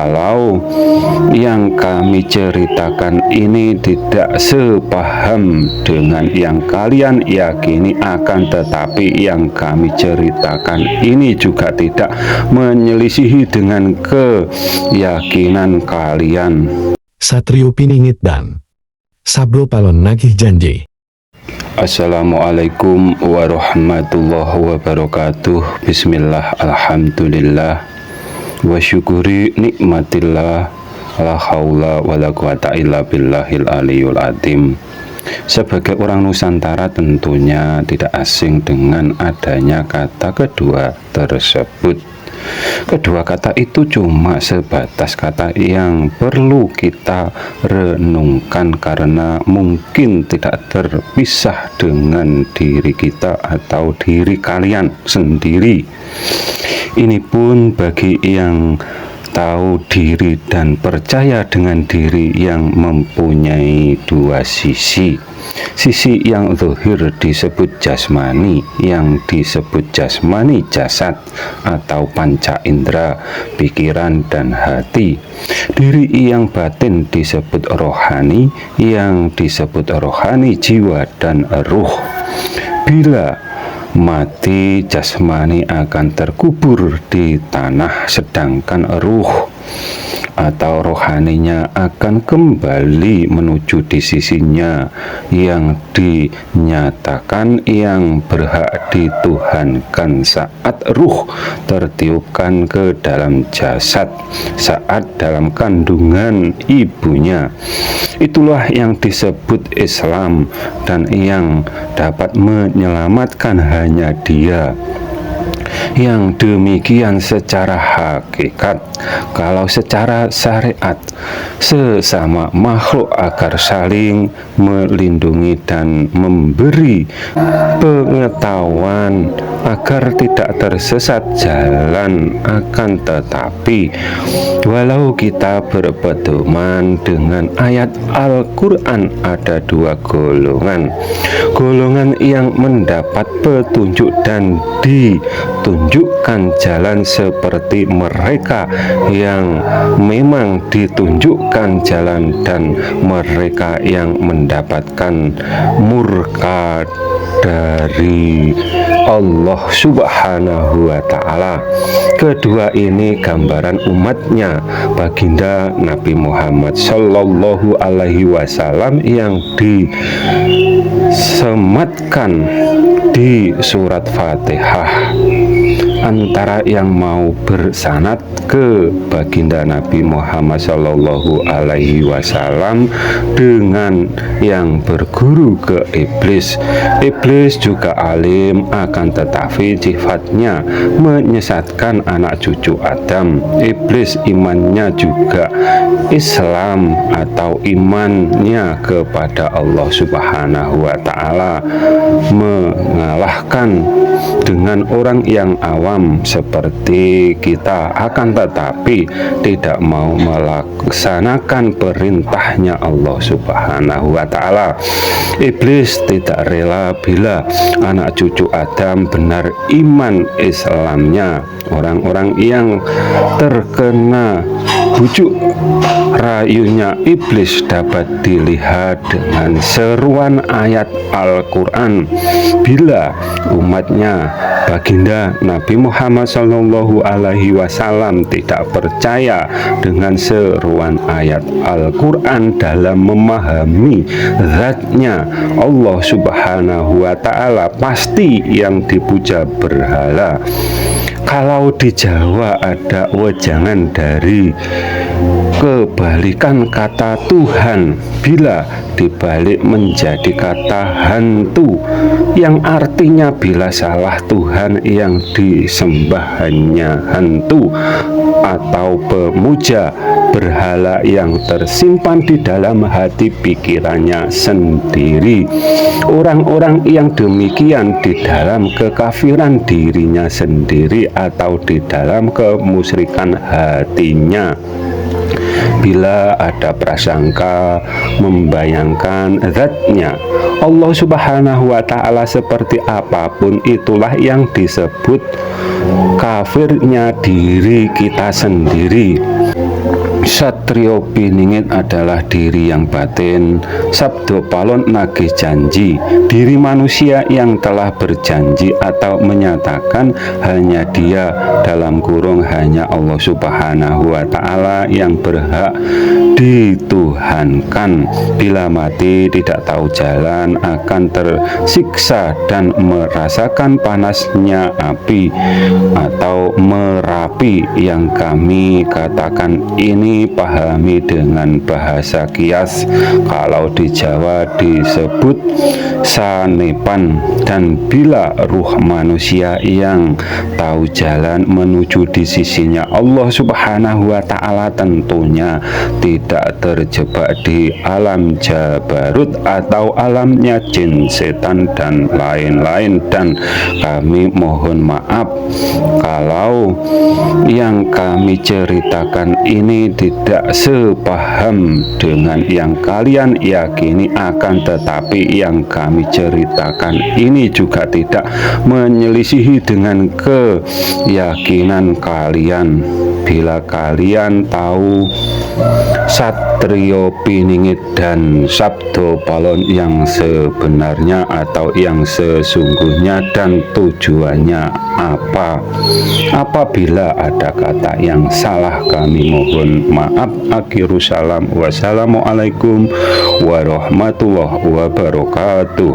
Kalau yang kami ceritakan ini tidak sepaham dengan yang kalian yakini, akan tetapi yang kami ceritakan ini juga tidak menyelisihi dengan keyakinan kalian. Satrio Piningit dan Sabro Palon nagih janji. Assalamualaikum warahmatullahi wabarakatuh. Bismillah, alhamdulillah, wa syukuri nikmatillah, la haula wa la quwata illa billahil aliyul azim. Sebagai orang Nusantara tentunya tidak asing dengan adanya kata kedua tersebut. Kedua kata itu cuma sebatas kata yang perlu kita renungkan karena mungkin tidak terpisah dengan diri kita atau diri kalian sendiri. Ini pun bagi yang tahu diri dan percaya dengan diri yang mempunyai dua sisi. Sisi yang zahir disebut jasmani, yang disebut jasmani jasad atau panca indera, pikiran dan hati. Diri yang batin disebut rohani, yang disebut rohani jiwa dan ruh. Bila mati, jasmani akan terkubur di tanah, sedangkan ruh atau rohaninya akan kembali menuju di sisinya yang dinyatakan, yang berhak dituhankan saat ruh tertiupkan ke dalam jasad, saat dalam kandungan ibunya. Itulah yang disebut Islam, dan yang dapat menyelamatkan hanya Dia. Yang demikian secara hakikat. Kalau secara syariat, sesama makhluk agar saling melindungi dan memberi pengetahuan agar tidak tersesat jalan. Akan tetapi walau kita berpedoman dengan ayat Al-Quran, ada dua golongan. Golongan yang mendapat petunjuk dan ditunjukkan jalan seperti mereka yang memang ditunjukkan jalan, dan mereka yang mendapatkan murka dari Allah Subhanahu wa ta'ala. Kedua ini gambaran umatnya baginda Nabi Muhammad Sallallahu Alaihi Wasallam yang disematkan di surat Fatihah. Antara yang mau bersanad ke baginda Nabi Muhammad Sallallahu Alaihi Wasallam dengan yang berguru ke iblis. Iblis juga alim, akan tetapi sifatnya menyesatkan anak cucu Adam. Iblis imannya juga Islam atau imannya kepada Allah Subhanahu wa ta'ala, mengalahkan dengan orang yang awam seperti kita, akan tetapi tidak mau melaksanakan perintahnya Allah Subhanahu wa ta'ala. Iblis tidak rela bila anak cucu Adam benar iman Islamnya. Orang-orang yang terkena bujuk rayunya iblis dapat dilihat dengan seruan ayat Al-Quran. Bila umatnya baginda Nabi Muhammad Sallallahu Alaihi Wasallam tidak percaya dengan seruan ayat Al-Quran dalam memahami zatnya Allah Subhanahu wa ta'ala, pasti yang dipuja berhala. Kalau di Jawa ada wejangan dari kebalikan kata Tuhan, bila dibalik menjadi kata hantu, yang artinya bila salah Tuhan yang disembah hanya hantu atau pemuja berhala yang tersimpan di dalam hati pikirannya sendiri. Orang-orang yang demikian di dalam kekafiran dirinya sendiri atau di dalam kemusyrikan hatinya. Bila ada prasangka membayangkan zatnya Allah Subhanahu wa ta'ala seperti apapun, itulah yang disebut kafirnya diri kita sendiri. Satrio Piningit adalah diri yang batin. Sabdo Palon nagih janji, diri manusia yang telah berjanji atau menyatakan hanya dia dalam kurung hanya Allah Subhanahu wa Ta'ala yang berhak dituhankan. Bila mati tidak tahu jalan akan tersiksa dan merasakan panasnya api atau merapi. Yang kami katakan ini pahami dengan bahasa kias. Kalau di Jawa disebut sanepan. Dan bila ruh manusia yang tahu jalan menuju di sisinya Allah Subhanahu wa Ta'ala tentunya tidak terjebak di alam jabarut atau alamnya jin, setan dan lain-lain. Dan kami mohon maaf kalau yang kami ceritakan ini tidak sepaham dengan yang kalian yakini, akan tetapi yang kami ceritakan ini juga tidak menyelisihi dengan keyakinan kalian. Bila kalian tahu Satrio Piningit dan Sabdo Palon yang sebenarnya atau yang sesungguhnya dan tujuannya apa. Apabila ada kata yang salah kami mohon maaf. Akhiru salam. Wassalamualaikum warahmatullahi wabarakatuh.